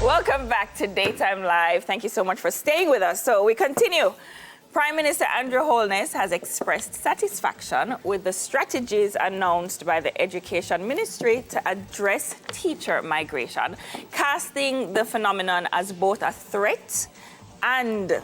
Welcome back to Daytime Live. Thank you so much for staying with us. So we continue. Prime Minister Andrew Holness has expressed satisfaction with the strategies announced by the Education Ministry to address teacher migration, casting the phenomenon as both a threat and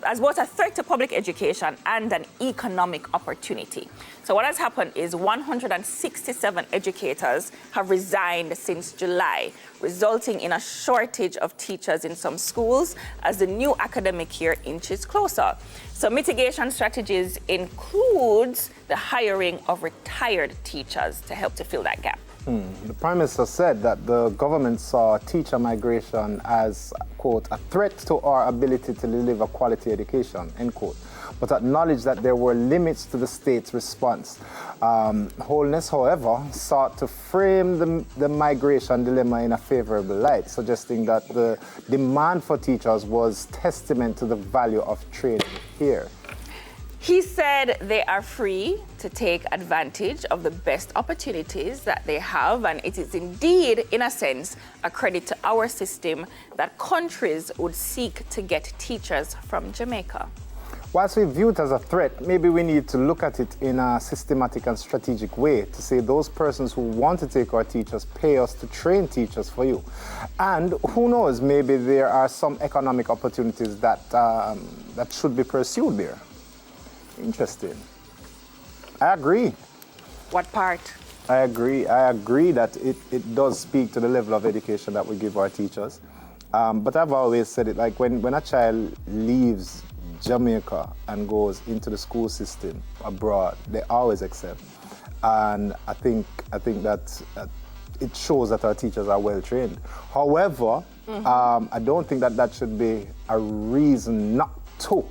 as both a threat to public education and an economic opportunity. So what has happened is 167 educators have resigned since July, resulting in a shortage of teachers in some schools as the new academic year inches closer. So mitigation strategies includes the hiring of retired teachers to help to fill that gap. The Prime Minister said that the government saw teacher migration as, quote, a threat to our ability to deliver quality education, end quote, but acknowledged that there were limits to the state's response. Holness, however, sought to frame the migration dilemma in a favorable light, suggesting that the demand for teachers was testament to the value of training here. He said they are free to take advantage of the best opportunities that they have, and it is indeed, in a sense, a credit to our system that countries would seek to get teachers from Jamaica. Whilst we view it as a threat, maybe we need to look at it in a systematic and strategic way to say those persons who want to take our teachers pay us to train teachers for you. And who knows, maybe there are some economic opportunities that should be pursued there. Interesting. I agree. What part? I agree. I agree that it does speak to the level of education that we give our teachers. But I've always said it, like when a child leaves Jamaica and goes into the school system abroad, they always excel. And I think that it shows that our teachers are well trained. However, I don't think that should be a reason not to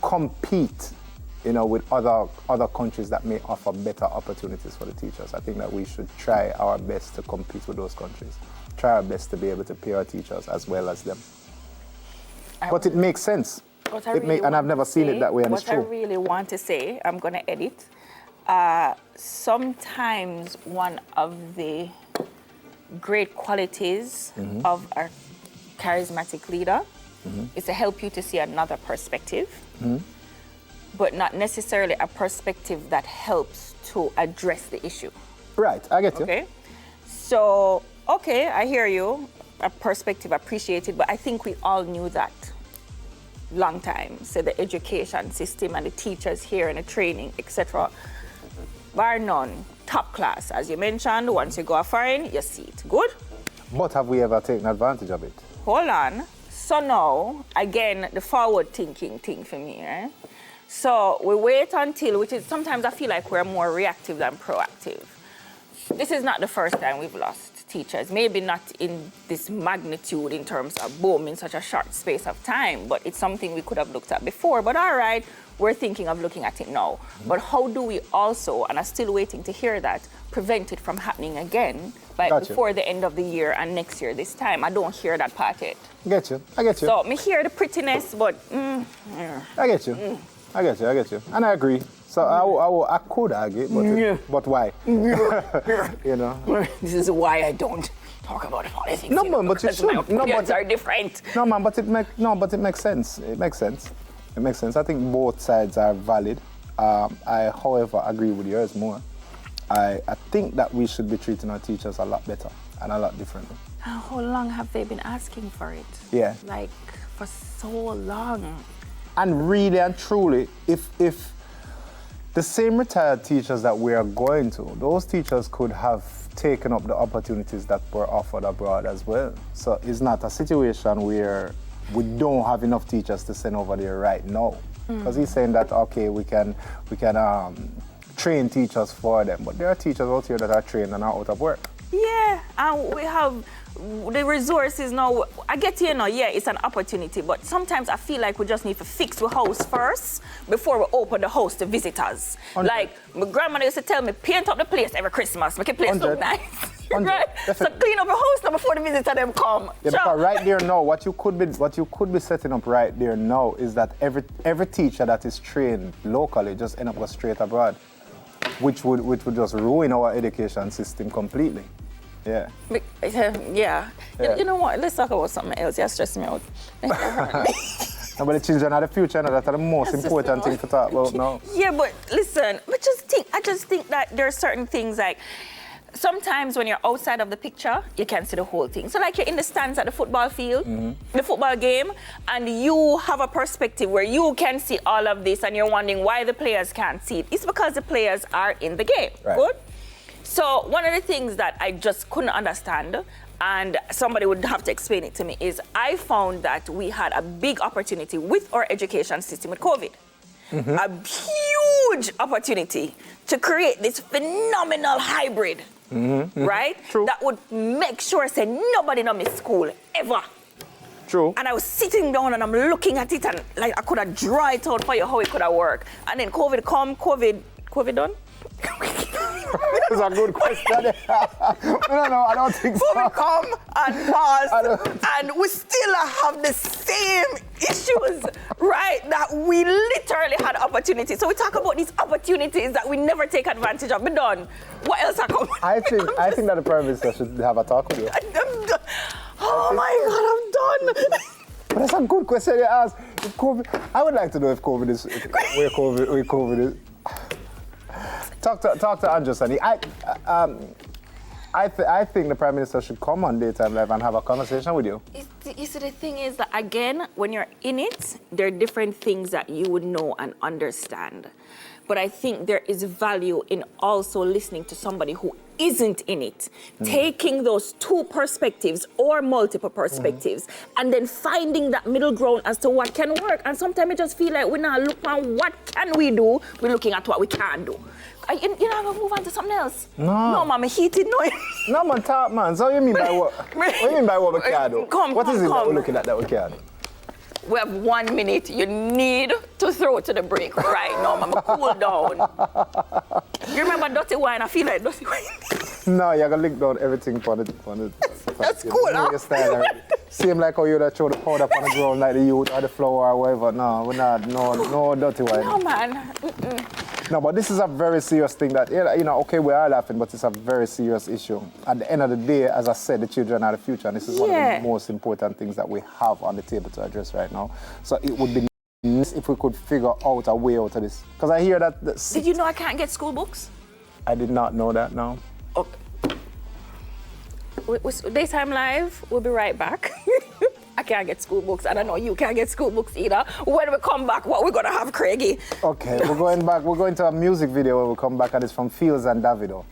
compete, with other countries that may offer better opportunities for the teachers. I think that we should try our best to compete with those countries. Try our best to be able to pay our teachers as well as them. But it makes sense. And I've never seen it that way, and it's true. What I really want to say, I'm going to edit. Sometimes one of the great qualities of a charismatic leader is to help you to see another perspective, but not necessarily a perspective that helps to address the issue. Right, I get you. Okay, so, I hear you. A perspective appreciated, but I think we all knew that long time. So the education system and the teachers here and the training, etc., bar none, top class. As you mentioned, once you go a foreign, you see it. Good? But have we ever taken advantage of it? Hold on. So now, again, the forward thinking thing for me, right? So we wait until, which is sometimes I feel like we're more reactive than proactive. This is not the first time we've lost teachers, maybe not in this magnitude in terms of boom in such a short space of time, but it's something we could have looked at before. But all right, we're thinking of looking at it now. But how do we also, and I'm still waiting to hear that, prevent it from happening again before the end of the year and next year this time? I don't hear that part yet. I get you. So me hear the prettiness, but I get you. I get you. And I agree. So I could argue, but why? This is why I don't talk about politics. No, man, but you should. My opinions are different. No, man, but it makes sense. It makes sense. I think both sides are valid. I, however, agree with yours more. I think that we should be treating our teachers a lot better and a lot differently. How long have they been asking for it? Yeah. Like, for so long. And really and truly, if the same retired teachers that we are going to, those teachers could have taken up the opportunities that were offered abroad as well. So it's not a situation where we don't have enough teachers to send over there right now. Because he's saying that, okay, we can train teachers for them, but there are teachers out here that are trained and are out of work. Yeah, and we have the resources now. I get you, it's an opportunity, but sometimes I feel like we just need to fix the house first before we open the house to visitors. Like, my grandmother used to tell me, paint up the place every Christmas, make the place look nice. Right? So clean up the house now before the visitor them come. Yeah, because right there now, what you could be setting up right there now is that every teacher that is trained locally just end up going straight abroad, which would just ruin our education system completely. Yeah. Yeah. Yeah. You know what? Let's talk about something else. You're stressing me out. It hurt me. No, but the children are the future, no? That's the most That's important thing to talk about now. Yeah, but listen, I just think that there are certain things like sometimes when you're outside of the picture, you can see the whole thing. So like you're in the stands at the football field, the football game, and you have a perspective where you can see all of this and you're wondering why the players can't see it. It's because the players are in the game. Right. Good? So one of the things that I just couldn't understand, and somebody would have to explain it to me, is I found that we had a big opportunity with our education system with COVID. A huge opportunity to create this phenomenal hybrid, right? True. That would make sure, say, nobody no miss school, ever. True. And I was sitting down and I'm looking at it and like I could have drawn it out for you how it could have worked. And then COVID come, COVID done? That's a good question. No, I don't think so. COVID come and pass, and we still have the same issues, right? That we literally had opportunities. So we talk about these opportunities that we never take advantage of. Be done. What else are coming? I think that the Prime Minister should have a talk with you. I'm done. Oh my God, I'm done. But that's a good question you ask. If COVID, I would like to know if COVID is where COVID is. Talk to Andrew, Sonny. I think the Prime Minister should come on Daytime Live and have a conversation with you. You see, the thing is that, again, when you're in it, there are different things that you would know and understand. But I think there is value in also listening to somebody who isn't in it, taking those two perspectives or multiple perspectives, and then finding that middle ground as to what can work. And sometimes I just feel like we're not looking at what can we do, we're looking at what we can do. You know, I'm gonna move on to something else. No, man, I'm heated, no. No, man, talk, man. So what you mean by what? What do you mean by what we can do? What is it that we're looking at that we can do? We have 1 minute. You need to throw to the break right now, man. Cool down. You remember dirty wine? I feel like dirty wine. No, you're gonna lick down everything for the That's cool, huh? Your style already. Same like how you would throw the powder on the ground like the youth or the flour or whatever. No, we're not. No dirty wine. No, man. No, but this is a very serious thing that, you know, okay, we are laughing, but it's a very serious issue. At the end of the day, as I said, the children are the future, and this is one of the most important things that we have on the table to address right now. So it would be nice if we could figure out a way out of this. Because I hear that... Did you know I can't get school books? I did not know that, no. Okay. Daytime Live, we'll be right back. I can't get school books. I don't know you can't get school books either. When we come back, what we're gonna have, Craigie? Okay, we're going back. We're going to a music video when we come back, and it's from Fields and Davido.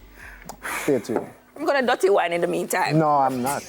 Stay tuned. I'm gonna dirty wine in the meantime. No, I'm not.